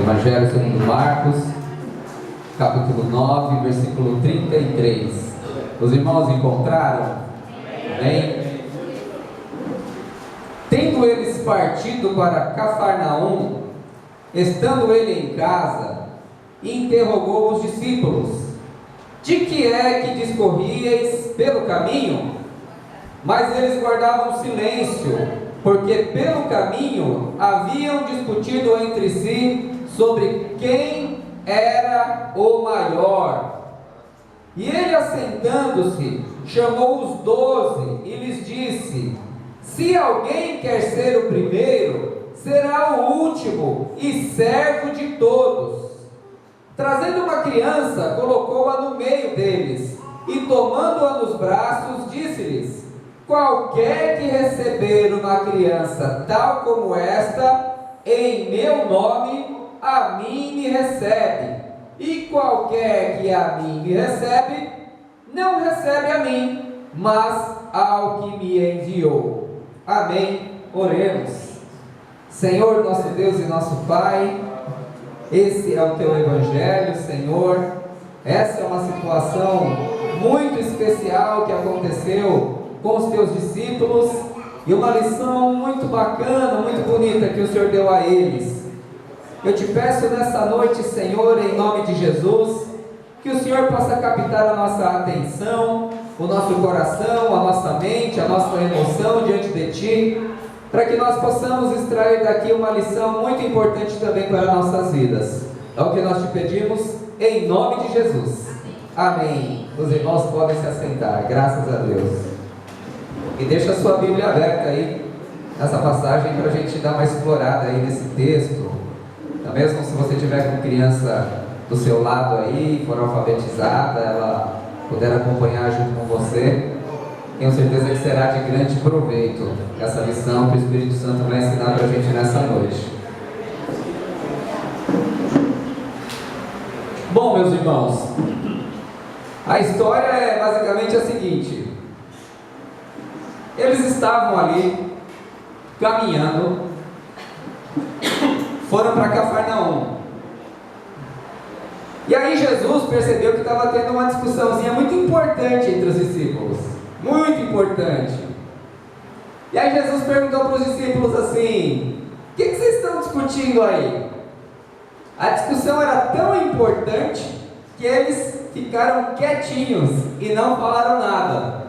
Evangelho segundo Marcos, capítulo 9, versículo 33. Os irmãos encontraram? Amém? Tendo eles partido para Cafarnaum, estando ele em casa, interrogou os discípulos: de que é que discorríeis pelo caminho? Mas eles guardavam silêncio, porque pelo caminho haviam discutido entre si sobre quem era o maior. E ele, assentando-se, chamou os 12 e lhes disse: se alguém quer ser o primeiro, será o último e servo de todos. Trazendo uma criança, colocou-a no meio deles, e tomando-a nos braços, disse-lhes: qualquer que receber uma criança tal como esta, em meu nome, a mim me recebe, e qualquer que a mim me recebe, não recebe a mim, mas ao que me enviou. Amém. Oremos. Senhor, nosso Deus e nosso Pai, esse é o teu Evangelho, Senhor. Essa é uma situação muito especial que aconteceu com os teus discípulos, e uma lição muito bacana, muito bonita que o Senhor deu a eles. Eu te peço nessa noite, Senhor, em nome de Jesus, que o Senhor possa captar a nossa atenção, o nosso coração, a nossa mente, a nossa emoção diante de Ti, para que nós possamos extrair daqui uma lição muito importante também para nossas vidas. É o que nós te pedimos, em nome de Jesus. Amém. Os irmãos podem se assentar, graças a Deus. E deixa a sua Bíblia aberta aí, nessa passagem, para a gente dar uma explorada aí nesse texto. Mesmo se você tiver com criança do seu lado aí, for alfabetizada, ela puder acompanhar junto com você, tenho certeza que será de grande proveito essa lição que o Espírito Santo vai ensinar para a gente nessa noite. Bom, meus irmãos, a história é basicamente a seguinte: eles estavam ali caminhando, foram para Cafarnaum, e aí Jesus percebeu que estava tendo uma discussãozinha muito importante entre os discípulos, muito importante. E aí Jesus perguntou para os discípulos assim: o que vocês estão discutindo aí? A discussão era tão importante que eles ficaram quietinhos e não falaram nada.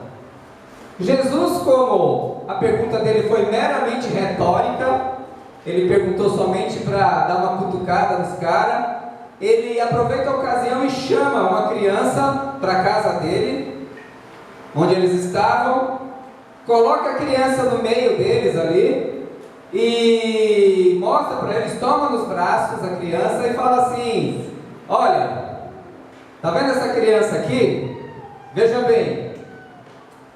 Jesus, como a pergunta dele foi meramente retórica, ele perguntou somente para dar uma cutucada nos caras, ele aproveita a ocasião e chama uma criança para a casa dele, onde eles estavam, coloca a criança no meio deles ali, e mostra para eles, toma nos braços a criança e fala assim: olha, tá vendo essa criança aqui? Veja bem,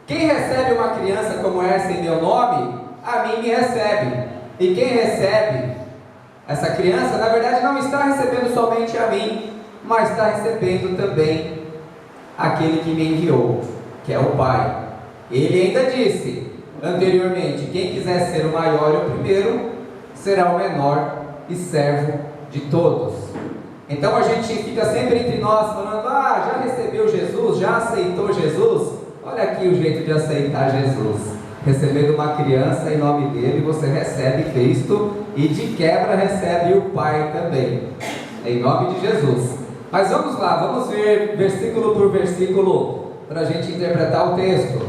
quem recebe uma criança como essa em meu nome, a mim me recebe. E quem recebe essa criança, na verdade não está recebendo somente a mim, mas está recebendo também aquele que me enviou, que é o Pai. Ele ainda disse anteriormente: quem quiser ser o maior e o primeiro, será o menor e servo de todos. Então a gente fica sempre entre nós falando: já recebeu Jesus, já aceitou Jesus. Olha aqui o jeito de aceitar Jesus: recebendo uma criança em nome dele, você recebe Cristo, e de quebra recebe o Pai também, em nome de Jesus. Mas vamos lá, vamos ver versículo por versículo para a gente interpretar o texto.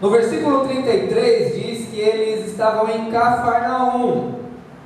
No versículo 33 diz que eles estavam em Cafarnaum.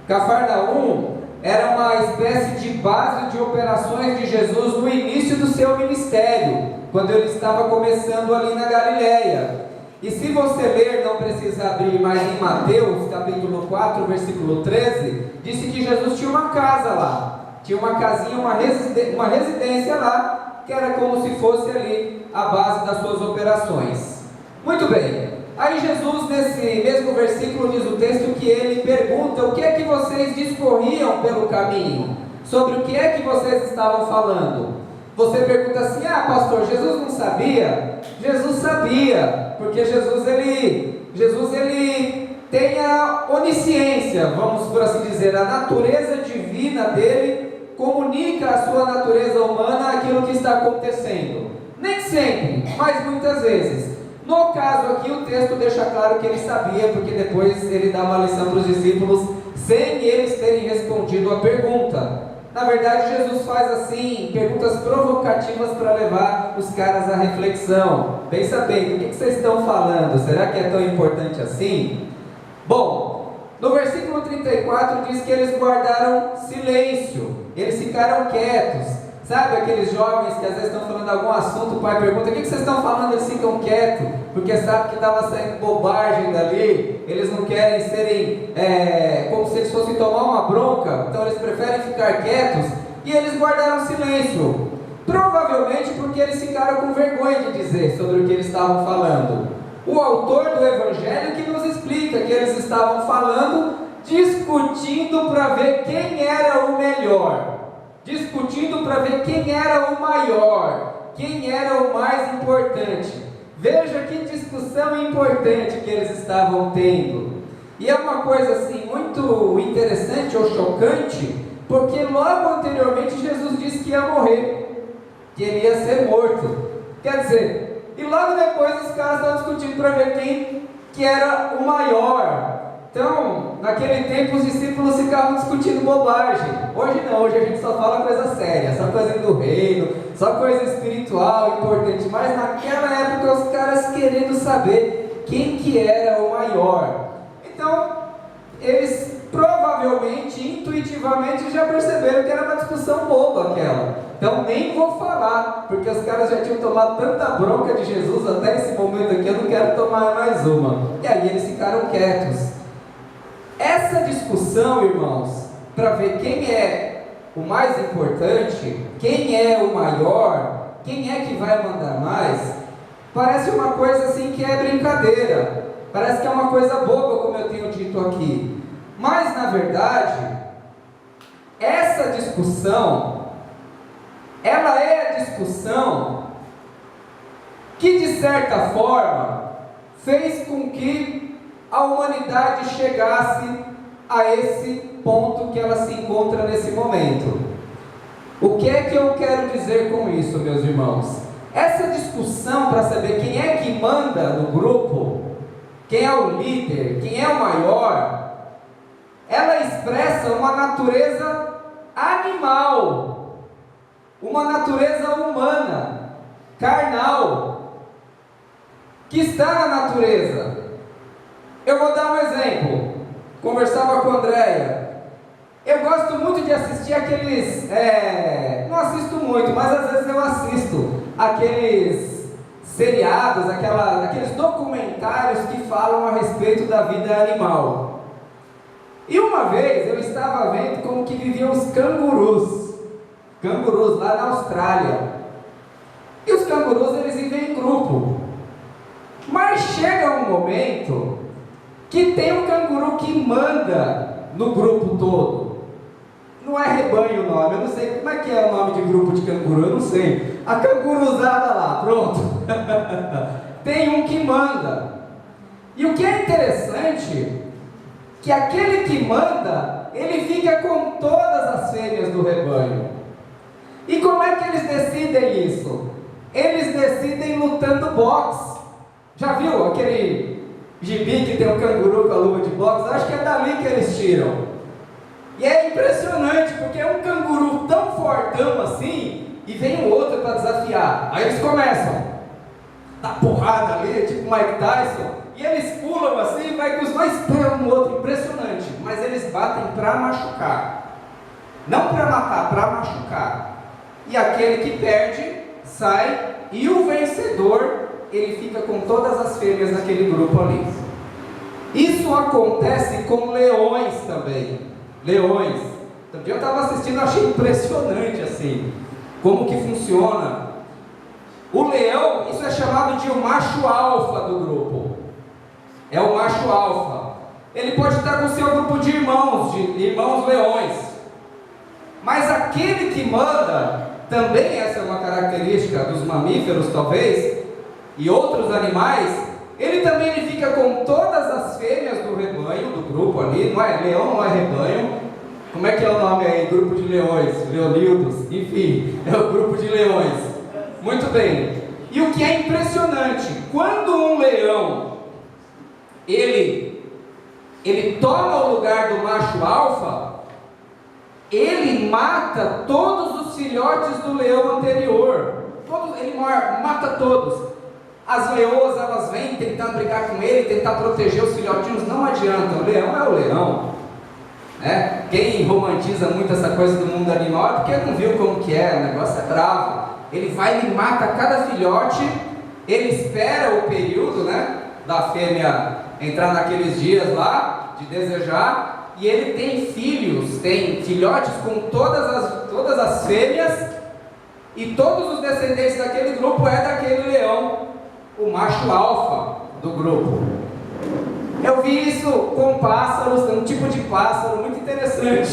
Cafarnaum era uma espécie de base de operações de Jesus no início do seu ministério, quando ele estava começando ali na Galileia. E se você ler, não precisa abrir, mas em Mateus capítulo 4, versículo 13, disse que Jesus tinha uma casa lá, tinha uma casinha, uma residência lá, que era como se fosse ali a base das suas operações. Muito bem, aí Jesus, nesse mesmo versículo, diz o texto que ele pergunta: o que é que vocês discorriam pelo caminho? Sobre o que é que vocês estavam falando? Você pergunta assim: pastor, Jesus não sabia? Jesus sabia, porque Jesus ele tem a onisciência, vamos por assim dizer, a natureza divina dele comunica a sua natureza humana aquilo que está acontecendo. Nem sempre, mas muitas vezes. No caso aqui, o texto deixa claro que ele sabia, porque depois ele dá uma lição para os discípulos, sem eles terem respondido a pergunta. Na verdade, Jesus faz assim, perguntas provocativas para levar os caras à reflexão. Pensa bem, do que vocês estão falando? Será que é tão importante assim? Bom, no versículo 34 diz que eles guardaram silêncio, eles ficaram quietos. Sabe aqueles jovens que às vezes estão falando algum assunto, o pai pergunta: o que vocês estão falando? Eles ficam quietos, porque sabe que estava saindo bobagem dali, eles não querem serem como se eles fossem tomar uma bronca, então eles preferem ficar quietos, e eles guardaram silêncio, provavelmente porque eles ficaram com vergonha de dizer sobre o que eles estavam falando. O autor do Evangelho que nos explica que eles estavam falando, discutindo para ver quem era o melhor, discutindo para ver quem era o maior, quem era o mais importante. Veja que discussão importante que eles estavam tendo. E é uma coisa assim muito interessante ou chocante, porque logo anteriormente Jesus disse que ia morrer, que ele ia ser morto. Quer dizer, e logo depois os caras estão discutindo para ver quem que era o maior. Então, naquele tempo os discípulos ficavam discutindo bobagem. Hoje não, hoje a gente só fala coisa séria, só coisa do reino, só coisa espiritual importante. Mas naquela época os caras querendo saber quem que era o maior. Então, eles provavelmente, intuitivamente já perceberam que era uma discussão boba aquela. Então nem vou falar, porque os caras já tinham tomado tanta bronca de Jesus até esse momento aqui, eu não quero tomar mais uma. E aí eles ficaram quietos. Essa discussão, irmãos, para ver quem é o mais importante, quem é o maior, quem é que vai mandar mais, parece uma coisa assim que é brincadeira, parece que é uma coisa boba, como eu tenho dito aqui. Mas na verdade, essa discussão, ela é a discussão que de certa forma fez com que a humanidade chegasse a esse ponto que ela se encontra nesse momento. O que é que eu quero dizer com isso, meus irmãos? Essa discussão para saber quem é que manda no grupo, quem é o líder, quem é o maior, ela expressa uma natureza animal, uma natureza humana, carnal, que está na natureza. Eu vou dar um exemplo. Conversava com a Andréia. Eu gosto muito de assistir aqueles... não assisto muito, mas às vezes eu assisto aqueles seriados, aqueles documentários que falam a respeito da vida animal. E uma vez eu estava vendo como que viviam os cangurus lá na Austrália. E os cangurus, eles vivem em grupo. Mas chega um momento que tem um canguru que manda no grupo todo. Não é rebanho o nome, eu não sei como é que é o nome de grupo de canguru, eu não sei. A canguruzada lá, pronto. Tem um que manda. E o que é interessante, que aquele que manda, ele fica com todas as fêmeas do rebanho. E como é que eles decidem isso? Eles decidem lutando boxe. Já viu aquele gibi que tem um canguru com a luva de boxe? Acho que é dali que eles tiram. E é impressionante, porque é um canguru tão fortão assim, e vem um outro para desafiar. Aí eles começam a dar porrada ali, tipo Mike Tyson, e eles pulam assim, vai com os dois pés um no outro, impressionante. Mas eles batem para machucar, não para matar, para machucar. E aquele que perde, sai, e o vencedor, ele fica com todas as fêmeas daquele grupo ali. Isso acontece com leões também. Leões. Outro dia eu estava assistindo, achei impressionante assim, como que funciona. O leão, isso é chamado de o macho alfa do grupo. É o macho alfa. Ele pode estar com o seu grupo de irmãos leões. Mas aquele que manda, também essa é uma característica dos mamíferos talvez, e outros animais, ele também fica com todas as fêmeas do rebanho, do grupo ali, não é leão, não é rebanho, Como é que é o nome aí? Grupo de leões, leonildos, enfim, é o grupo de leões. Muito bem. E o que é impressionante, quando um leão, ele toma o lugar do macho alfa, ele mata todos os filhotes do leão anterior. Ele mata todos. As leoas, elas vêm tentar brigar com ele, tentar proteger os filhotinhos, não adianta, o leão é o leão, né? Quem romantiza muito essa coisa do mundo animal é porque não viu como que é, o negócio é bravo. Ele vai e mata cada filhote, ele espera o período, né, da fêmea entrar naqueles dias lá, de desejar, e ele tem filhos, tem filhotes com todas as fêmeas, e todos os descendentes daquele grupo é daquele leão, o macho alfa do grupo. Eu vi isso com pássaros, um tipo de pássaro muito interessante.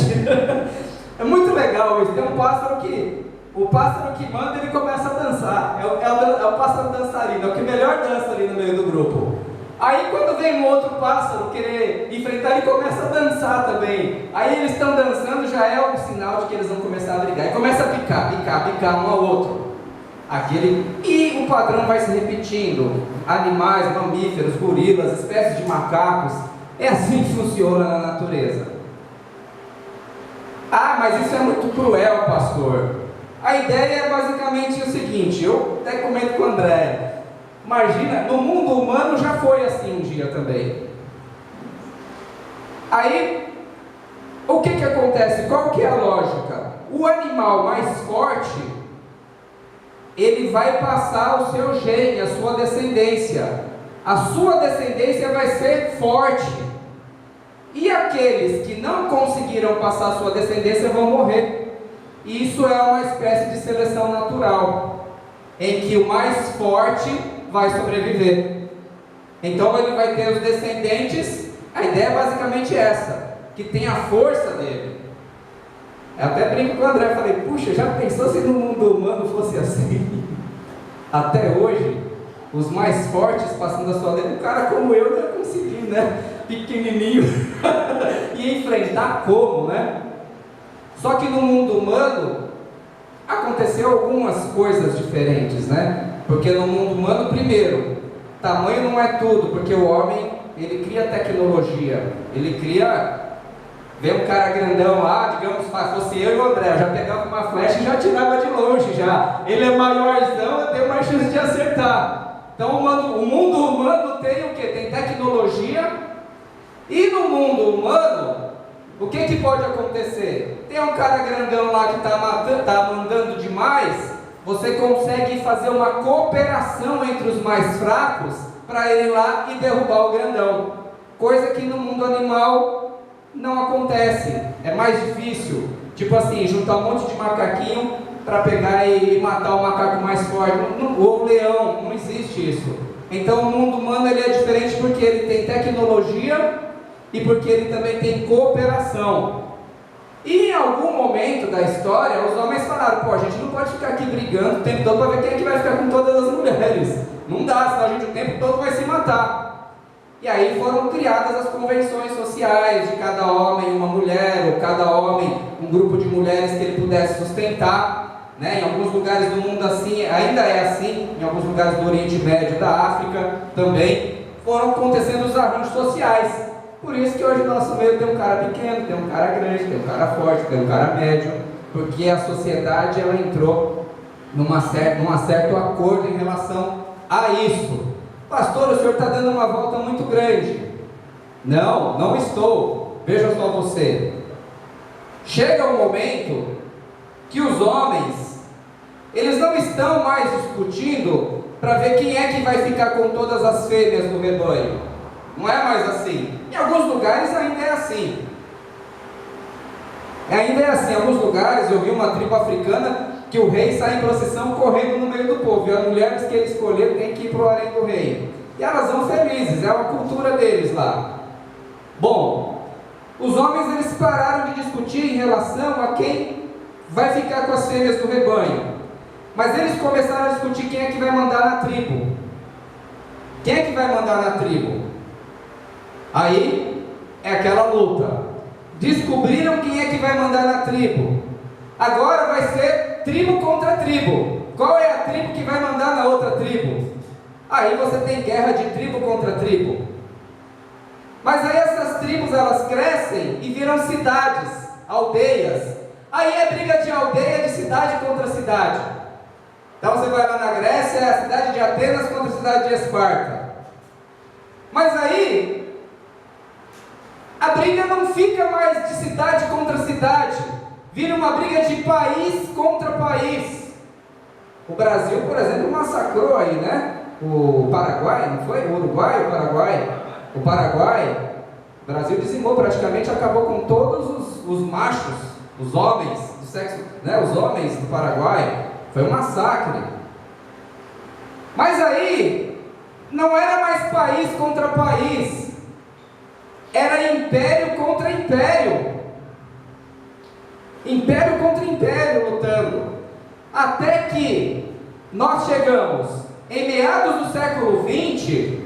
É muito legal isso. Tem um pássaro que, o pássaro que manda, ele começa a dançar. É o pássaro dançarino, é o que melhor dança ali no meio do grupo. Aí quando vem um outro pássaro querer enfrentar, ele começa a dançar também. Aí eles estão dançando, já é um sinal de que eles vão começar a brigar. E começa a picar um ao outro. E o padrão vai se repetindo. Animais, mamíferos, gorilas, espécies de macacos. É assim que funciona na natureza. Ah, mas isso é muito cruel, pastor. A ideia é basicamente o seguinte, eu até comento com o André. Imagina, no mundo humano já foi assim um dia também. Aí, o que acontece? Qual que é a lógica? O animal mais forte, ele vai passar o seu gene, a sua descendência. A sua descendência vai ser forte. E aqueles que não conseguiram passar a sua descendência vão morrer. Isso é uma espécie de seleção natural, em que o mais forte vai sobreviver. Então ele vai ter os descendentes. A ideia é basicamente essa, que tem a força dele. Eu até brinco com o André, falei, puxa, já pensou se no mundo humano fosse assim? Até hoje, os mais fortes passando a sua lei, um cara como eu não ia conseguir, né? Pequenininho, e enfrentar como, né? Só que no mundo humano, aconteceu algumas coisas diferentes, né? Porque no mundo humano, primeiro, tamanho não é tudo, porque o homem, ele cria tecnologia, ele cria... Vê um cara grandão lá, digamos, se fosse eu e o André, eu já pegava uma flecha e já tirava de longe já. Ele é maiorzão, eu tenho mais chance de acertar. Então o mundo humano tem o que? Tem tecnologia. E no mundo humano, o que pode acontecer? Tem um cara grandão lá que está mandando demais, você consegue fazer uma cooperação entre os mais fracos para ele ir lá e derrubar o grandão. Coisa que no mundo animal não acontece, é mais difícil. Tipo assim, juntar um monte de macaquinho para pegar e matar o macaco mais forte, ou o leão, não existe isso. Então o mundo humano ele é diferente porque ele tem tecnologia e porque ele também tem cooperação. E em algum momento da história, os homens falaram, pô, a gente não pode ficar aqui brigando o tempo todo para ver quem é que vai ficar com todas as mulheres. Não dá, senão a gente o tempo todo vai se matar. E aí foram criadas as convenções sociais de cada homem uma mulher, ou cada homem um grupo de mulheres que ele pudesse sustentar, né? Em alguns lugares do mundo assim, ainda é assim, em alguns lugares do Oriente Médio, da África também, foram acontecendo os arranjos sociais. Por isso que hoje no nosso meio tem um cara pequeno, tem um cara grande, tem um cara forte, tem um cara médio, porque a sociedade ela entrou num certo acordo em relação a isso. Pastor, o senhor está dando uma volta muito grande. Não, não estou. Veja só você. Chega um momento que os homens, eles não estão mais discutindo para ver quem é que vai ficar com todas as fêmeas do rebanho. Não é mais assim. Em alguns lugares ainda é assim. Ainda é assim. Em alguns lugares eu vi uma tribo africana que o rei sai em procissão correndo no meio do povo, e as mulheres que ele escolher têm que ir para o harém do rei, e elas vão felizes, é uma cultura deles lá. Bom, os homens eles pararam de discutir em relação a quem vai ficar com as fêmeas do rebanho, mas eles começaram a discutir quem é que vai mandar na tribo. Quem é que vai mandar na tribo? Aí é aquela luta. descobriram quem é que vai mandar na tribo. Agora vai ser tribo contra tribo. Qual é a tribo que vai mandar na outra tribo? Aí você tem guerra de tribo contra tribo. Mas aí essas tribos elas crescem e viram cidades, aldeias. Aí é briga de aldeia, de cidade contra cidade. Então você vai lá na Grécia, é a cidade de Atenas contra a cidade de Esparta. Mas aí a briga não fica mais de cidade contra cidade, vira uma briga de país contra país. O Brasil, por exemplo, massacrou aí, né? O Paraguai, não foi? O Uruguai, o Paraguai. O Paraguai, o Brasil dizimou praticamente, acabou com todos os machos, os homens do sexo, né? Os homens do Paraguai. Foi um massacre. Mas aí não era mais país contra país, era império contra império. Império contra império lutando. Até que nós chegamos em meados do século XX,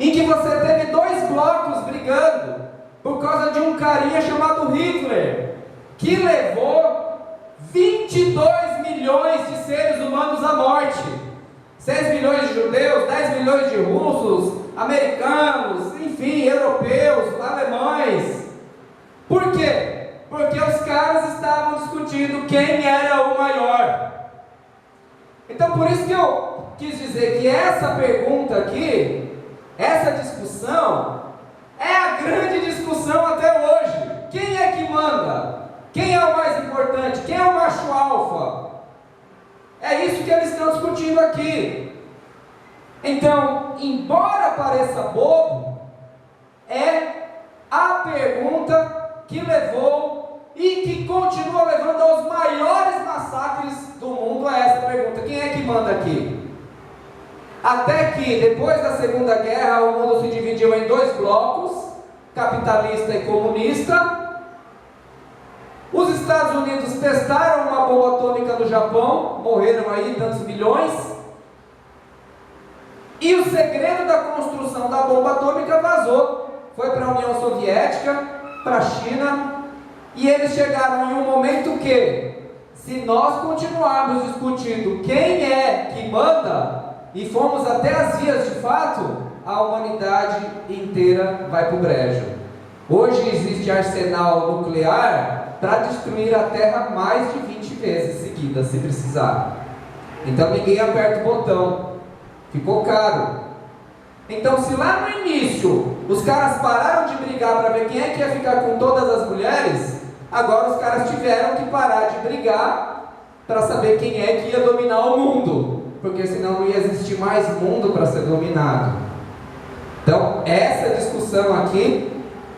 em que você teve dois blocos brigando por causa de um carinha chamado Hitler, que levou 22 milhões de seres humanos à morte. 6 milhões de judeus, 10 milhões de russos, americanos, enfim, europeus, alemães. Por quê? Porque os caras estavam discutindo quem era o maior. Então por isso que eu quis dizer que essa pergunta aqui, essa discussão, é a grande discussão até hoje. Quem é que manda? Quem é o mais importante? Quem é o macho alfa? É isso que eles estão discutindo aqui. Então, embora pareça bobo, é a pergunta que levou e que continua levando aos maiores massacres do mundo. É essa pergunta: quem é que manda aqui? Até que depois da Segunda Guerra o mundo se dividiu em dois blocos, capitalista e comunista. Os Estados Unidos testaram uma bomba atômica no Japão, morreram aí tantos milhões. E o segredo da construção da bomba atômica vazou. Foi para a União Soviética, para a China, e eles chegaram em um momento que, se nós continuarmos discutindo quem é que manda, e formos até as vias de fato, a humanidade inteira vai para o brejo. Hoje existe arsenal nuclear para destruir a Terra mais de 20 vezes seguidas, se precisar. Então ninguém aperta o botão, ficou caro. Então, se lá no início os caras pararam de brigar para ver quem é que ia ficar com todas as mulheres, agora os caras tiveram que parar de brigar para saber quem é que ia dominar o mundo, porque senão não ia existir mais mundo para ser dominado. Então, essa discussão aqui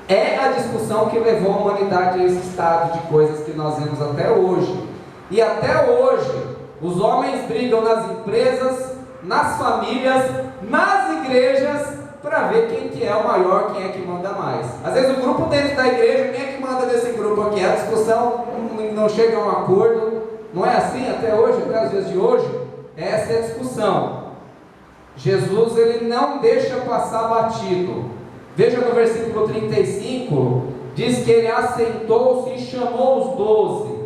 é a discussão que levou a humanidade a esse estado de coisas que nós vemos até hoje. E até hoje, os homens brigam nas empresas, nas famílias, nas igrejas, para ver quem que é o maior, quem é que manda mais. Às vezes o grupo dentro da igreja, quem é que manda desse grupo aqui? A discussão não chega a um acordo. Não é assim até hoje, até os dias de hoje? Essa é a discussão. Jesus, ele não deixa passar batido. Veja no versículo 35, diz que ele assentou-se e chamou os 12.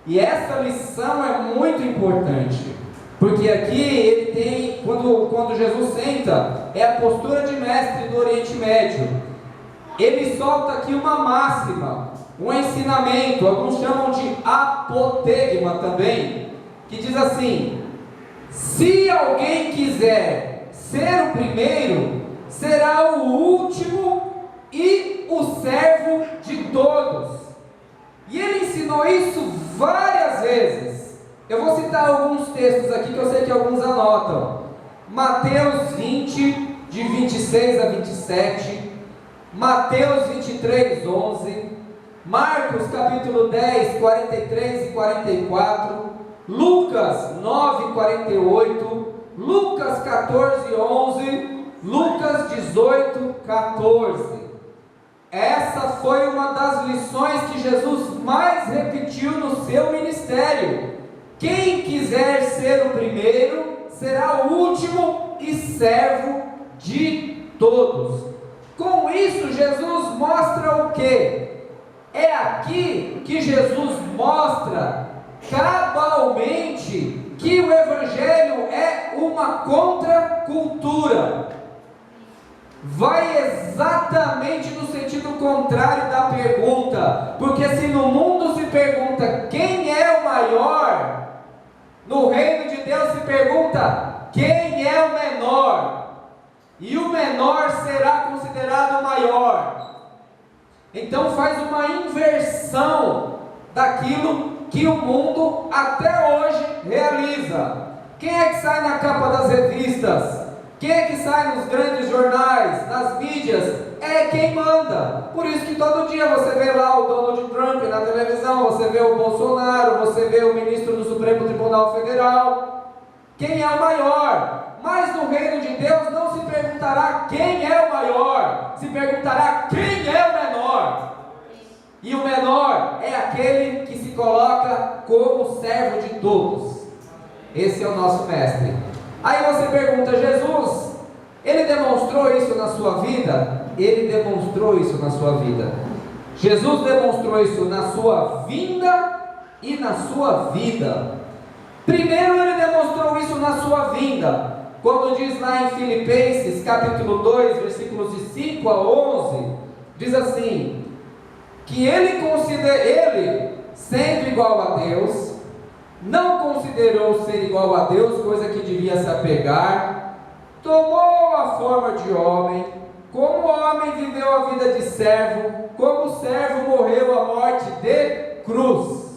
E essa lição é muito importante, porque aqui ele tem, quando Jesus senta, é a postura de mestre do Oriente Médio. Ele solta aqui uma máxima, um ensinamento, alguns chamam de apotegma também, que diz assim: se alguém quiser ser o primeiro, será o último e o servo de todos. E ele ensinou isso várias vezes. Eu vou citar alguns textos aqui que eu sei que alguns anotam. Mateus 20, de 26 a 27, Mateus 23, 11, Marcos capítulo 10, 43 e 44, Lucas 9, 48, Lucas 14, 11, Lucas 18, 14. Essa foi uma das lições que Jesus mais repetiu no seu ministério. Quem quiser ser o primeiro, será o último e servo de todos. Com isso, Jesus mostra o quê? É aqui que Jesus mostra cabalmente que o Evangelho é uma contracultura. Vai exatamente no sentido contrário da pergunta, porque se no mundo se pergunta quem é o maior, no reino de Deus se pergunta quem é o menor, e o menor será considerado o maior. Então faz uma inversão daquilo que o mundo até hoje realiza. Quem é que sai na capa das revistas? Quem é que sai nos grandes jornais, nas mídias? É quem manda. Por isso que todo dia você vê lá o Donald Trump na televisão, você vê o Bolsonaro, você vê o ministro do Supremo Tribunal Federal. Quem é o maior? Mas no reino de Deus não se perguntará quem é o maior, se perguntará quem é o menor. E o menor é aquele que se coloca como servo de todos. Esse é o nosso mestre. Aí você pergunta, Jesus, ele demonstrou isso na sua vida? Ele demonstrou isso na sua vida. Jesus demonstrou isso na sua vinda e na sua vida. Primeiro ele demonstrou isso na sua vinda, quando diz lá em Filipenses capítulo 2, versículos de 5 a 11, diz assim, que ele, sendo igual a Deus, não considerou ser igual a Deus, coisa que devia se apegar, tomou a forma de homem, como homem viveu a vida de servo, como servo morreu a morte de cruz.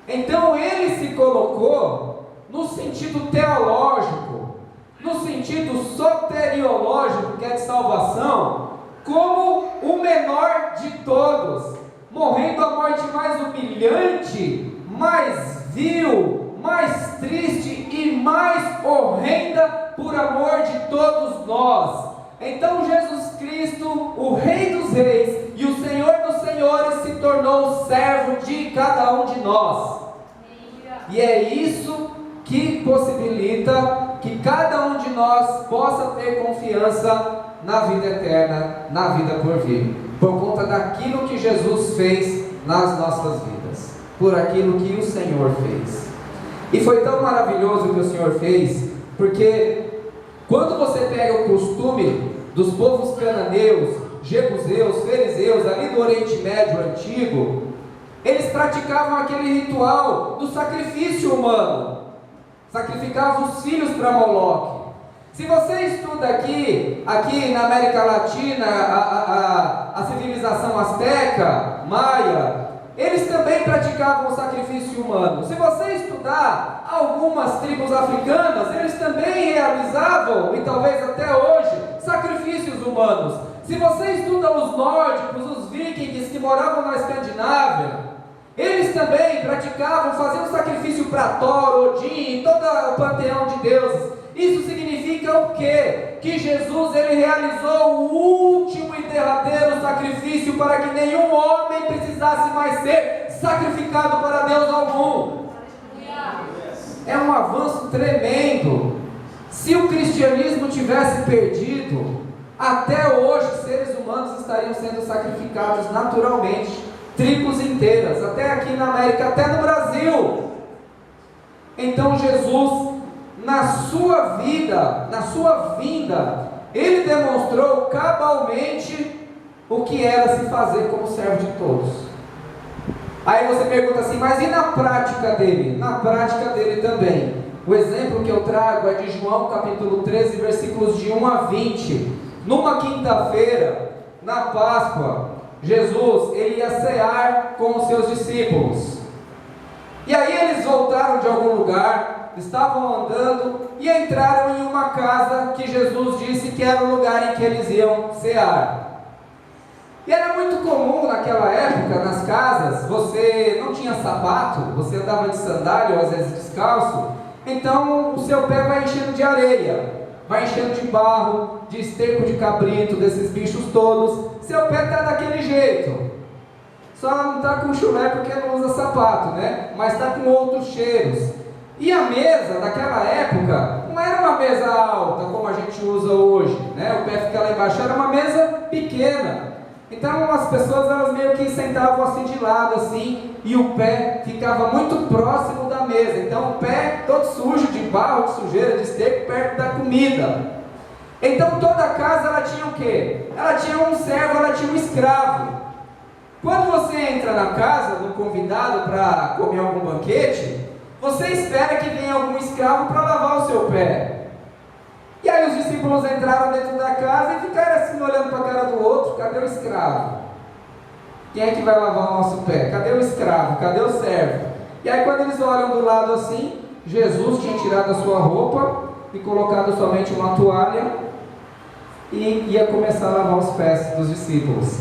Então ele se colocou no sentido teológico, no sentido soteriológico, que é de salvação, como o menor de todos, morrendo a morte mais humilhante, mais vil, mais triste e mais horrenda por amor de todos nós. Então Jesus Cristo, o Rei dos Reis e o Senhor dos Senhores, se tornou o servo de cada um de nós. E é isso que possibilita que cada um de nós possa ter confiança na vida eterna, na vida por vir, por conta daquilo que Jesus fez nas nossas vidas, por aquilo que o Senhor fez. E foi tão maravilhoso o que o Senhor fez, porque quando você pega o costume dos povos cananeus, jebuseus, fariseus, ali do Oriente Médio antigo, eles praticavam aquele ritual do sacrifício humano, sacrificavam os filhos para Moloque. Se você estuda aqui na América Latina, a civilização asteca, maia, eles também praticavam o sacrifício humano. Se você estudar algumas tribos africanas, eles também realizavam, e talvez até hoje, sacrifícios humanos. Se você estuda os nórdicos, os vikings que moravam na Escandinávia, eles também praticavam, faziam sacrifício para Thor, Odin, todo o panteão de deuses. Isso significa o quê? Que Jesus ele realizou o último e derradeiro sacrifício para que nenhum homem precisasse mais ser sacrificado para Deus algum. É um avanço tremendo. Se o cristianismo tivesse perdido, até hoje seres humanos estariam sendo sacrificados naturalmente, tribos inteiras, até aqui na América, até no Brasil. Então Jesus, na sua vida, na sua vinda, ele demonstrou cabalmente o que era se fazer como servo de todos. Aí você pergunta assim, mas e na prática dele? Na prática dele também. O exemplo que eu trago é de João capítulo 13, versículos de 1 a 20. Numa quinta-feira, na Páscoa, Jesus ele ia cear com os seus discípulos. E aí eles voltaram de algum lugar, estavam andando e entraram em uma casa que Jesus disse que era o lugar em que eles iam cear. E era muito comum naquela época, nas casas, você não tinha sapato, você andava de sandália ou às vezes descalço, então o seu pé vai enchendo de areia, vai enchendo de barro, de esterco de cabrito, desses bichos todos, seu pé está daquele jeito, só não está com chulé porque não usa sapato, né? Mas está com outros cheiros. E a mesa daquela época não era uma mesa alta como a gente usa hoje, né? O pé fica lá embaixo, era uma mesa pequena. Então as pessoas elas meio que sentavam assim de lado assim, e o pé ficava muito próximo da mesa. Então o pé todo sujo de barro, de sujeira, de esterco, perto da comida. Então toda casa ela tinha o quê? Ela tinha um servo, ela tinha um escravo. Quando você entra na casa do convidado para comer algum banquete, você espera que venha algum escravo para lavar o seu pé. E aí os discípulos entraram dentro da casa e ficaram assim olhando para a cara do outro. Cadê o escravo? Quem é que vai lavar o nosso pé? Cadê o escravo? Cadê o servo? E aí quando eles olham do lado assim, Jesus tinha tirado a sua roupa e colocado somente uma toalha e ia começar a lavar os pés dos discípulos.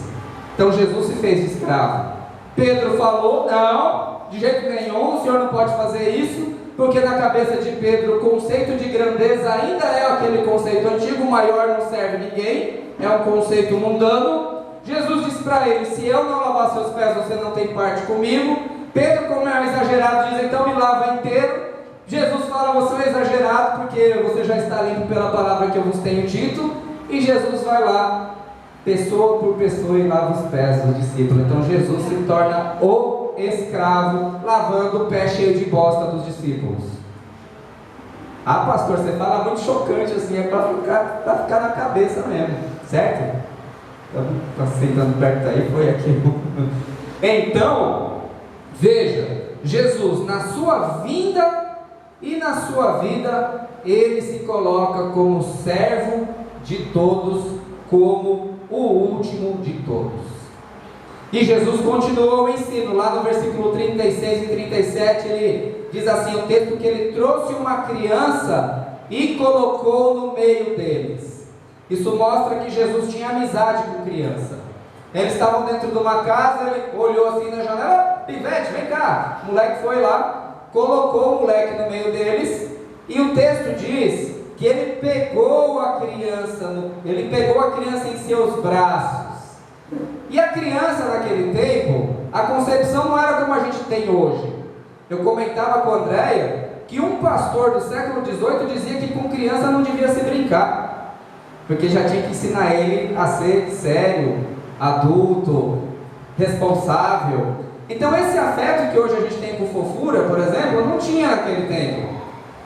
Então Jesus se fez de escravo. Pedro falou: não, de jeito nenhum, o senhor não pode fazer isso, porque na cabeça de Pedro o conceito de grandeza ainda é aquele conceito antigo: o maior não serve ninguém, é um conceito mundano. Jesus disse para ele: se eu não lavar seus pés, você não tem parte comigo. Pedro, como é um exagerado, diz: então me lava inteiro. Jesus fala: você é um exagerado, porque você já está limpo pela palavra que eu vos tenho dito. E Jesus vai lá, pessoa por pessoa, e lava os pés dos discípulos. Então Jesus se torna o escravo, lavando o pé cheio de bosta dos discípulos. Ah, pastor, você fala muito chocante assim, é para ficar na cabeça mesmo, certo? Está sentando perto aí, foi aquilo. Então, veja, Jesus na sua vinda e na sua vida, ele se coloca como servo de todos, como o último de todos. E Jesus continuou o ensino, lá no versículo 36 e 37, ele diz assim, o texto, que ele trouxe uma criança e colocou no meio deles. Isso mostra que Jesus tinha amizade com criança. Eles estavam dentro de uma casa, ele olhou assim na janela: pivete, vem cá. O moleque foi lá, colocou o moleque no meio deles, e o texto diz que ele pegou a criança em seus braços. E a criança naquele tempo, a concepção não era como a gente tem hoje. Eu comentava com a Andréia que um pastor do século XVIII dizia que com criança não devia se brincar, porque já tinha que ensinar ele a ser sério, adulto, responsável. Então esse afeto que hoje a gente tem com fofura, por exemplo, não tinha naquele tempo.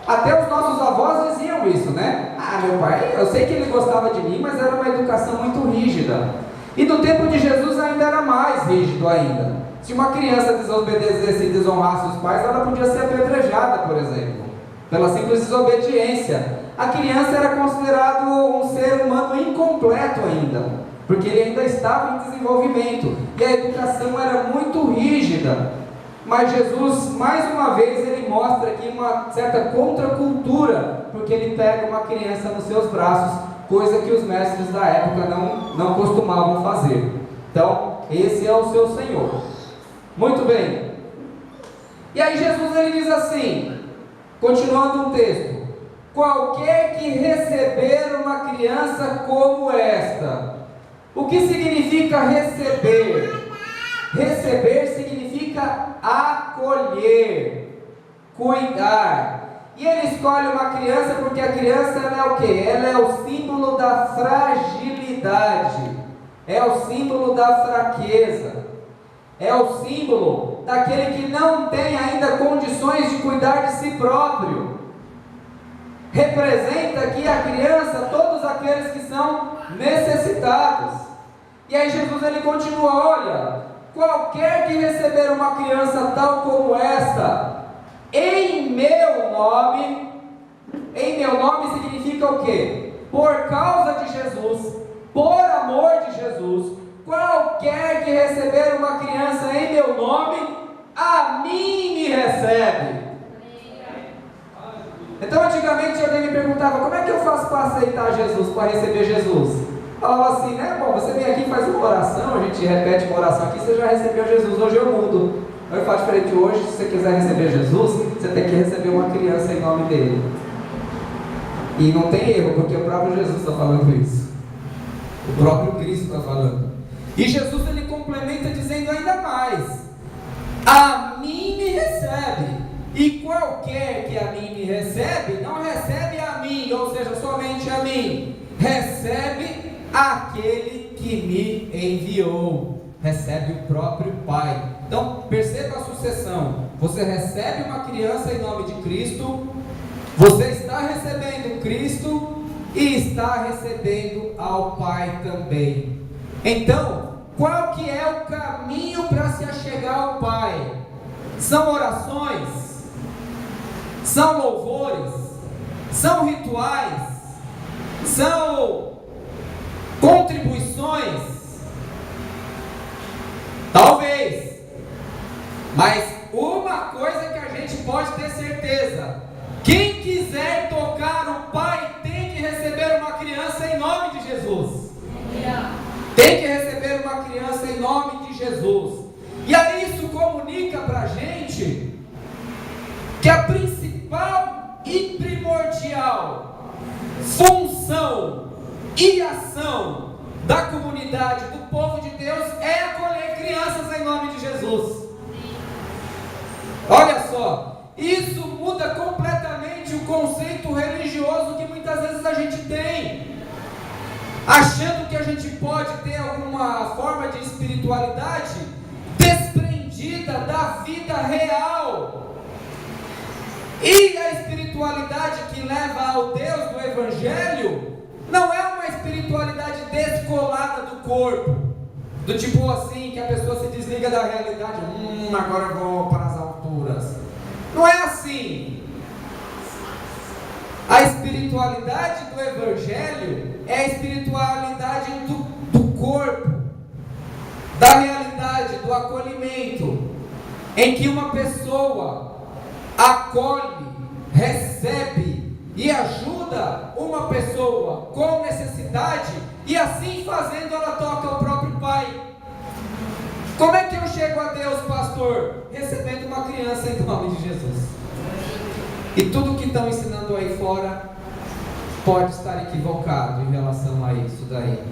Até os nossos avós diziam isso, né? Ah, meu pai, eu sei que ele gostava de mim, mas era uma educação muito rígida. E no tempo de Jesus ainda era mais rígido ainda. Se uma criança desobedecesse e desonrasse os pais, ela podia ser apedrejada, por exemplo, pela simples desobediência. A criança era considerado um ser humano incompleto ainda, porque ele ainda estava em desenvolvimento, e a educação era muito rígida. Mas Jesus, mais uma vez, ele mostra aqui uma certa contracultura, porque ele pega uma criança nos seus braços, coisa que os mestres da época não costumavam fazer. Então, esse é o seu Senhor. Muito bem. E aí Jesus ele diz assim, continuando um texto: qualquer que receber uma criança como esta. O que significa receber? Receber significa acolher, cuidar. E ele escolhe uma criança porque a criança ela é o quê? Ela é o símbolo da fragilidade, é o símbolo da fraqueza, é o símbolo daquele que não tem ainda condições de cuidar de si próprio. Representa aqui a criança todos aqueles que são necessitados. E aí Jesus ele continua: olha, qualquer que receber uma criança tal como esta, em meu nome significa o quê? Por causa de Jesus, por amor de Jesus, qualquer que receber uma criança em meu nome, a mim me recebe. Então antigamente alguém me perguntava: como é que eu faço para aceitar Jesus, para receber Jesus? Falava assim, né? Bom, você vem aqui e faz uma oração, a gente repete uma oração aqui, você já recebeu Jesus. Hoje eu mudo, eu faço diferente. Hoje, se você quiser receber Jesus, você tem que receber uma criança em nome dele. E não tem erro, porque o próprio Jesus está falando isso, o próprio Cristo está falando. E Jesus ele complementa dizendo ainda mais: a mim me recebe. E qualquer que a mim me recebe, não recebe a mim, ou seja, somente a mim, recebe aquele que me enviou, recebe o próprio Pai. Então perceba a sucessão: você recebe uma criança em nome de Cristo, você está recebendo Cristo e está recebendo ao Pai também. Então, qual que é o caminho para se achegar ao Pai? São orações? São louvores? São rituais? São contribuições? Talvez. Mas uma coisa que a gente pode ter certeza: quem quiser tocar o Pai tem que receber uma criança em nome de Jesus. Tem que receber uma criança em nome de Jesus. E aí isso comunica para a gente que a principal e primordial função e ação da comunidade, do povo de Deus, é acolher crianças em nome de Jesus. Olha só, isso muda completamente o conceito religioso que muitas vezes a gente tem, achando que a gente pode ter alguma forma de espiritualidade desprendida da vida real. E a espiritualidade que leva ao Deus do Evangelho não é uma espiritualidade descolada do corpo, do tipo assim, que a pessoa se desliga da realidade, agora eu vou para as alturas. Não é assim. A espiritualidade do Evangelho é a espiritualidade do corpo, da realidade, do acolhimento, em que uma pessoa acolhe, recebe e ajuda uma pessoa com necessidade, e assim fazendo ela toca o próprio Pai. Como é que eu chego a Deus, pastor? Recebendo uma criança em nome de Jesus. E tudo que estão ensinando aí fora pode estar equivocado em relação a isso daí.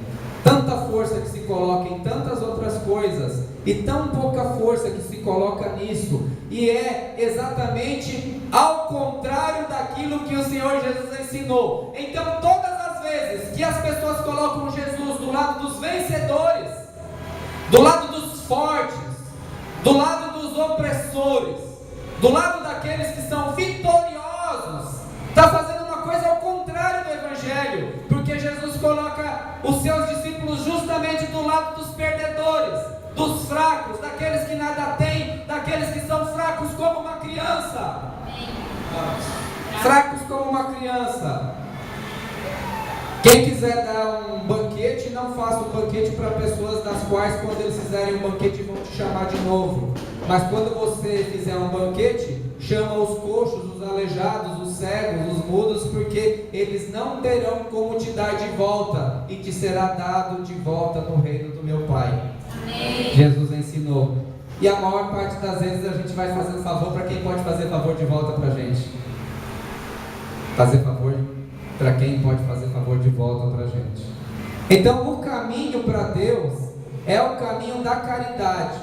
Tanta força que se coloca em tantas outras coisas e tão pouca força que se coloca nisso, e é exatamente ao contrário daquilo que o Senhor Jesus ensinou. Então todas as vezes que as pessoas colocam Jesus do lado dos vencedores, do lado dos fortes, do lado dos opressores, do lado daqueles que são vitoriosos, está fazendo uma coisa ao contrário do Evangelho, porque Jesus coloca os seus discípulos justamente do lado dos perdedores, dos fracos, daqueles que nada têm, daqueles que são fracos como uma criança. Fracos como uma criança. Quem quiser dar um banquete, não faça um banquete para pessoas das quais, quando eles fizerem um banquete, vão te chamar de novo. Mas quando você fizer um banquete, chama os coxos, os aleijados, os cegos, os mudos, porque eles não terão como te dar de volta, e te será dado de volta no reino do meu Pai. Amém. Jesus ensinou. E a maior parte das vezes a gente vai fazer favor para quem pode fazer favor de volta para a gente. Fazer favor para quem pode fazer favor de volta para a gente. Então o caminho para Deus é o caminho da caridade,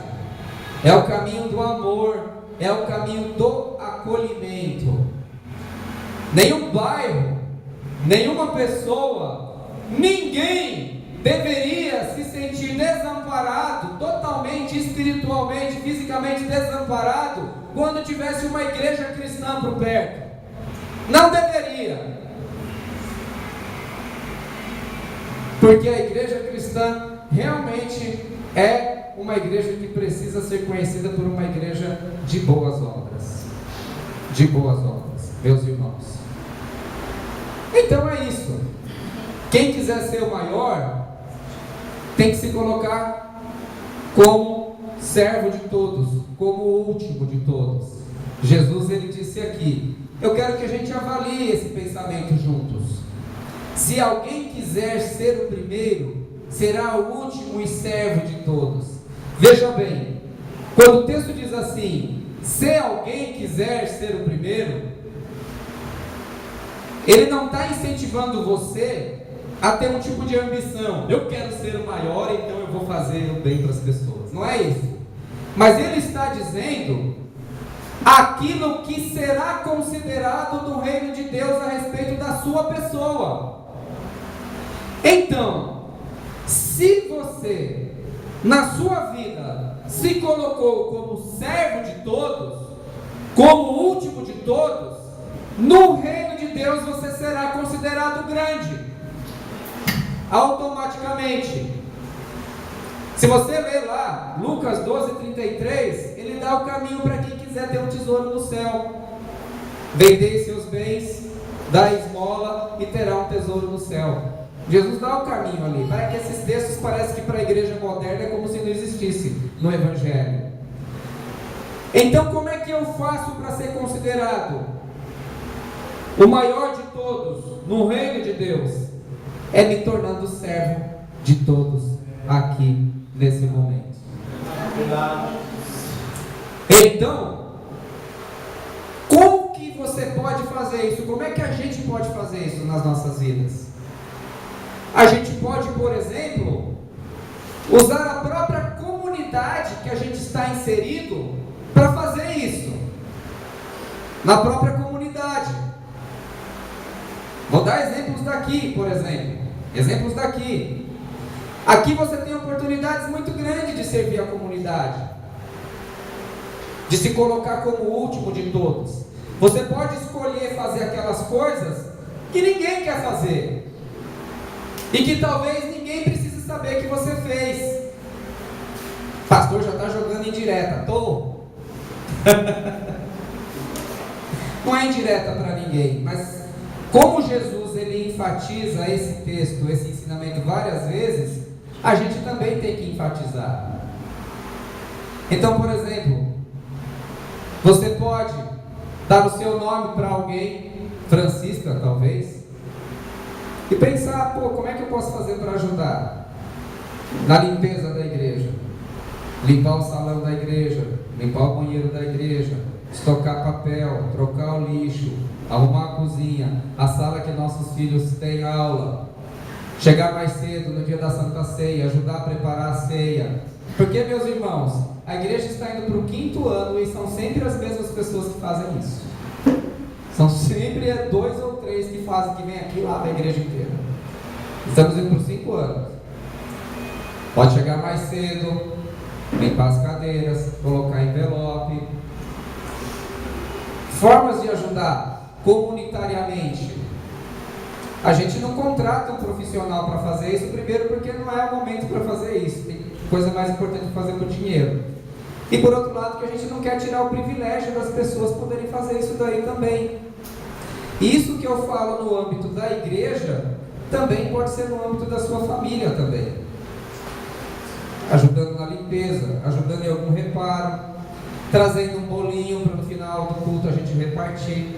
é o caminho do amor, é o caminho do acolhimento. Nenhum bairro, nenhuma pessoa, ninguém deveria se sentir desamparado, totalmente espiritualmente, fisicamente desamparado, quando tivesse uma igreja cristã por perto. Não deveria. Porque a igreja cristã realmente é uma igreja que precisa ser conhecida por uma igreja de boas obras. De boas obras, meus irmãos. Então é isso. Quem quiser ser o maior, tem que se colocar como servo de todos, como o último de todos. Jesus, ele disse aqui, eu quero que a gente avalie esse pensamento juntos. Se alguém quiser ser o primeiro, será o último e servo de todos. Veja bem, quando o texto diz assim, se alguém quiser ser o primeiro, ele não está incentivando você a ter um tipo de ambição. Eu quero ser o maior, então eu vou fazer o bem para as pessoas. Não é isso. Mas ele está dizendo aquilo que será considerado no reino de Deus a respeito da sua pessoa. Então, se você na sua vida se colocou como servo de todos, como último de todos, no reino de Deus você será considerado grande, automaticamente. Se você ler lá, Lucas 12:33, ele dá o caminho para quem quiser ter um tesouro no céu. Vendei seus bens, dá esmola e terá um tesouro no céu. Jesus dá o caminho ali. Para que esses textos parece que para a igreja moderna é como se não existisse no Evangelho. Então como é que eu faço para ser considerado o maior de todos no reino de Deus? É me tornando servo de todos aqui nesse momento. Então, como que você pode fazer isso? Como é que a gente pode fazer isso nas nossas vidas? A gente pode, por exemplo, usar a própria comunidade que a gente está inserido para fazer isso. Na própria comunidade. Vou dar exemplos daqui, por exemplo. Exemplos daqui. Aqui você tem oportunidades muito grandes de servir a comunidade, de se colocar como o último de todos. Você pode escolher fazer aquelas coisas que ninguém quer fazer, e que talvez ninguém precise saber que você fez. Pastor já está jogando indireta. Estou. Não é indireta para ninguém, mas como Jesus ele enfatiza esse texto, esse ensinamento várias vezes, a gente também tem que enfatizar. Então, por exemplo, você pode dar o seu nome para alguém, Francisca talvez, e pensar, como é que eu posso fazer para ajudar? Na limpeza da igreja, limpar o salão da igreja, limpar o banheiro da igreja, estocar papel, trocar o lixo, arrumar a cozinha, a sala que nossos filhos têm aula, chegar mais cedo no dia da Santa Ceia, ajudar a preparar a ceia. Porque, meus irmãos, a igreja está indo para o 5º ano e são sempre as mesmas pessoas que fazem isso. São sempre 2 ou 3 que fazem, que vem aqui lá da igreja inteira. Estamos indo por 5 anos. Pode chegar mais cedo, limpar as cadeiras, colocar envelope. Formas de ajudar comunitariamente. A gente não contrata um profissional para fazer isso, primeiro porque não é o momento para fazer isso, tem coisa mais importante para fazer por dinheiro. E por outro lado que a gente não quer tirar o privilégio das pessoas poderem fazer isso daí também. Isso que eu falo no âmbito da igreja, também pode ser no âmbito da sua família também. Ajudando na limpeza, ajudando em algum reparo, trazendo um bolinho para no final do culto a gente repartir,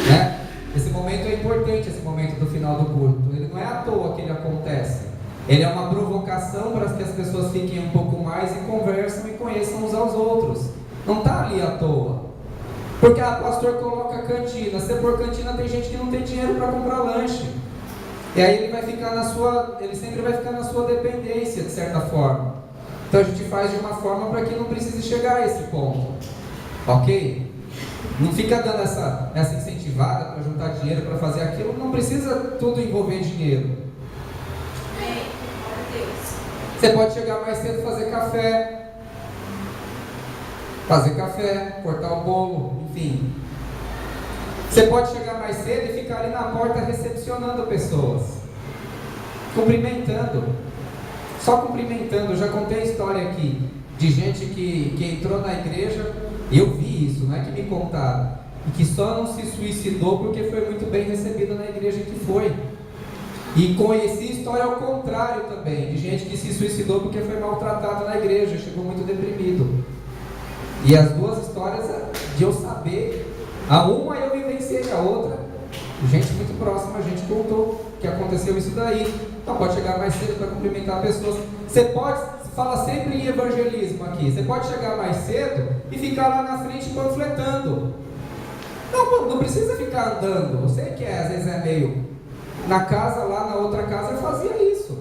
né? Esse momento é importante, esse momento do final do culto. Ele não é à toa que ele acontece. Ele é uma provocação para que as pessoas fiquem um pouco mais e conversam e conheçam uns aos outros. Não está ali à toa. Porque o pastor coloca cantina. Se for cantina, tem gente que não tem dinheiro para comprar lanche. E aí ele vai ficar ele sempre vai ficar na sua dependência, de certa forma. Então a gente faz de uma forma para que não precise chegar a esse ponto. Ok? Não fica dando essa incentivada para juntar dinheiro para fazer aquilo. Não precisa tudo envolver dinheiro. Você pode chegar mais cedo e fazer café, cortar o bolo, enfim. Você pode chegar mais cedo e ficar ali na porta recepcionando pessoas, cumprimentando, só cumprimentando. Eu já contei a história aqui de gente que entrou na igreja. Eu vi isso, não é que me contaram, e que só não se suicidou porque foi muito bem recebido na igreja que foi. E conheci história ao contrário também, de gente que se suicidou porque foi maltratado na igreja, chegou muito deprimido. E as duas histórias de eu saber, a uma eu vivenciei, a outra, gente muito próxima, a gente contou que aconteceu isso daí. Então pode chegar mais cedo para cumprimentar pessoas. Você pode, fala sempre em evangelismo aqui, você pode chegar mais cedo e ficar lá na frente panfletando. Não precisa ficar andando. Eu sei que às vezes é meio... Na casa, lá na outra casa, eu fazia isso.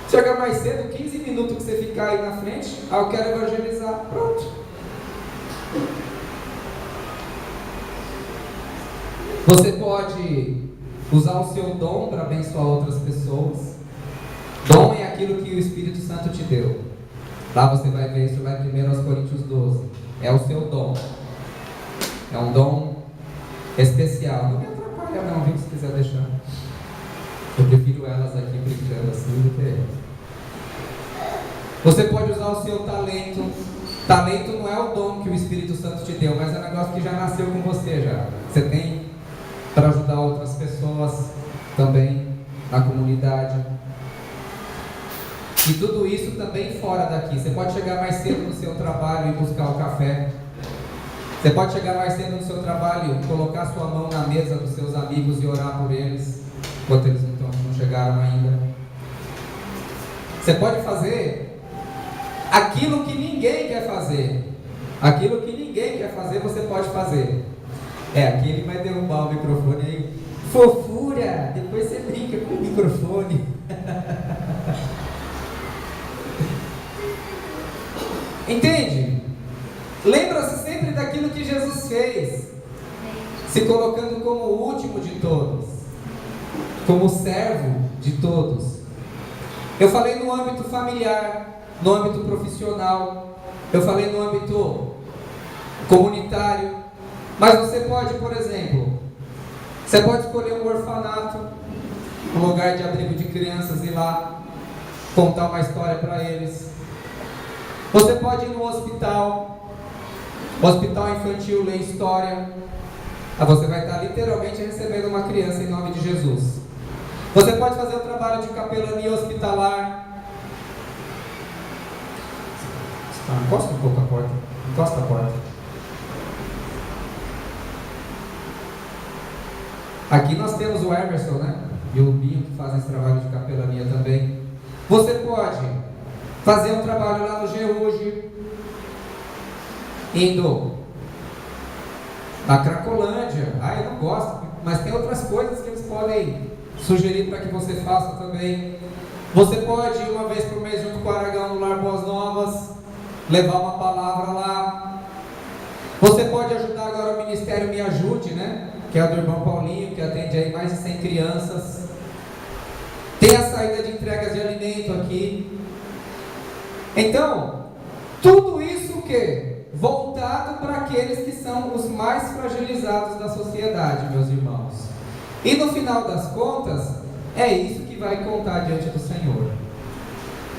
Chega mais cedo, 15 minutos que você ficar aí na frente, eu quero evangelizar, pronto. Você pode usar o seu dom para abençoar outras pessoas. Dom é aquilo que o Espírito Santo te deu. Lá você vai ver isso lá em 1 Coríntios 12. É o seu dom. É um dom especial. Não me atrapalha não, viu, se quiser deixar. Eu prefiro elas aqui brincando assim do que... Você pode usar o seu talento. Talento não é o dom que o Espírito Santo te deu, mas é um negócio que já nasceu com você já. Você tem para ajudar outras pessoas também na comunidade. E tudo isso também fora daqui. Você pode chegar mais cedo no seu trabalho e buscar o café. Você pode chegar mais cedo no seu trabalho e colocar sua mão na mesa dos seus amigos e orar por eles, enquanto eles não chegaram ainda. Você pode fazer aquilo que ninguém quer fazer. Aquilo que ninguém quer fazer, você pode fazer. Aqui ele vai derrubar o microfone aí. Fofura! Depois você brinca com o microfone. Entende? Lembra-se sempre daquilo que Jesus fez, se colocando como o último de todos, como servo de todos. Eu falei no âmbito familiar, no âmbito profissional, eu falei no âmbito comunitário, mas você pode, por exemplo, você pode escolher um orfanato, um lugar de abrigo de crianças, ir lá contar uma história para eles. Você pode ir no hospital infantil, ler história. Você vai estar literalmente recebendo uma criança em nome de Jesus. Você pode fazer o trabalho de capelania hospitalar. Encosta um pouco a porta. Encosta a porta. Aqui nós temos o Emerson, né? E o Binho que fazem esse trabalho de capelania também. Você pode fazer um trabalho lá no Geruge, indo na Cracolândia. Eu não gosto, mas tem outras coisas que eles podem sugerir para que você faça também. Você pode ir uma vez por mês junto com o Aragão no Lar Boas Novas, levar uma palavra lá. Você pode ajudar agora o Ministério Me Ajude, né? Que é o do irmão Paulinho, que atende aí mais de 100 crianças. Tem a saída de entregas de alimento aqui. Então, tudo isso o quê? Voltado para aqueles que são os mais fragilizados da sociedade, meus irmãos. E no final das contas, é isso que vai contar diante do Senhor.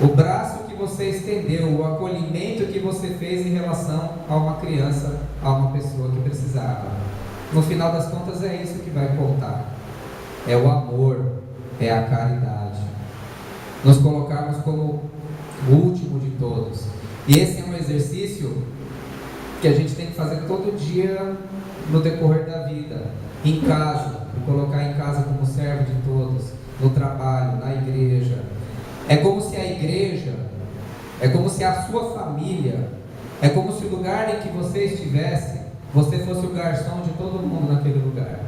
O braço que você estendeu, o acolhimento que você fez em relação a uma criança, a uma pessoa que precisava. No final das contas, é isso que vai contar. É o amor, é a caridade. Nos colocarmos como o último de todos. E esse é um exercício que a gente tem que fazer todo dia no decorrer da vida. Em casa, colocar em casa como servo de todos, no trabalho, na igreja. É como se a igreja, é como se a sua família, é como se o lugar em que você estivesse, você fosse o garçom de todo mundo naquele lugar.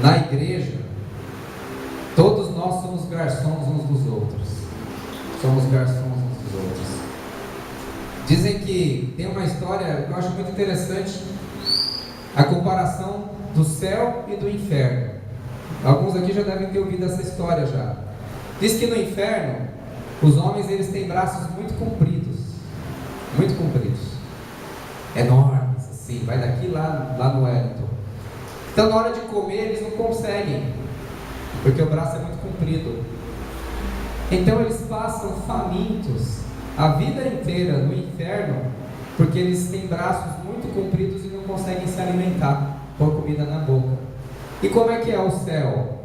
Na igreja, todos nós somos garçons uns dos outros. Somos garçons uns dos outros. Dizem que tem uma história que eu acho muito interessante, a comparação do céu e do inferno. Alguns aqui já devem ter ouvido essa história já. Diz que no inferno, os homens eles têm braços muito compridos, enormes, assim, vai daqui lá no Wellington. Então na hora de comer eles não conseguem, porque o braço é muito comprido. Então eles passam famintos a vida inteira no inferno, porque eles têm braços muito compridos e não conseguem se alimentar com a comida na boca. E como é que é o céu?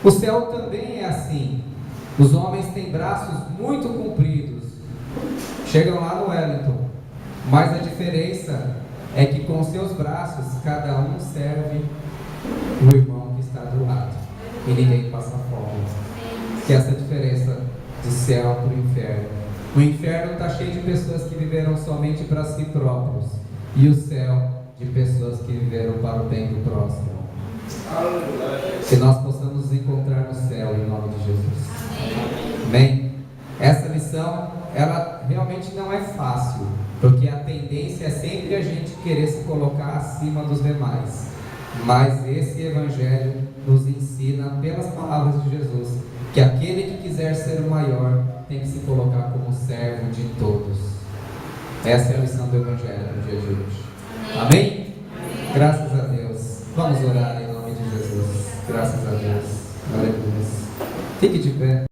O céu também é assim. Os homens têm braços muito compridos, chegam lá no Wellington, mas a diferença é que com seus braços cada um serve o irmão que está do lado e ninguém passa fome. Que é essa diferença do céu para o inferno. O inferno está cheio de pessoas que viveram somente para si próprios, e o céu de pessoas que viveram para o bem do próximo. Que nós possamos nos encontrar no céu em nome de Jesus. Amém? Essa lição, ela realmente não é fácil, porque a tendência é sempre a gente querer se colocar acima dos demais. Mas esse evangelho nos ensina pelas palavras de Jesus que aquele que quiser ser o maior tem que se colocar como servo de todos. Essa é a lição do Evangelho no dia de hoje. Amém? Graças a Deus. Vamos orar em nome de Jesus. Graças a Deus. Aleluia. Fique de pé.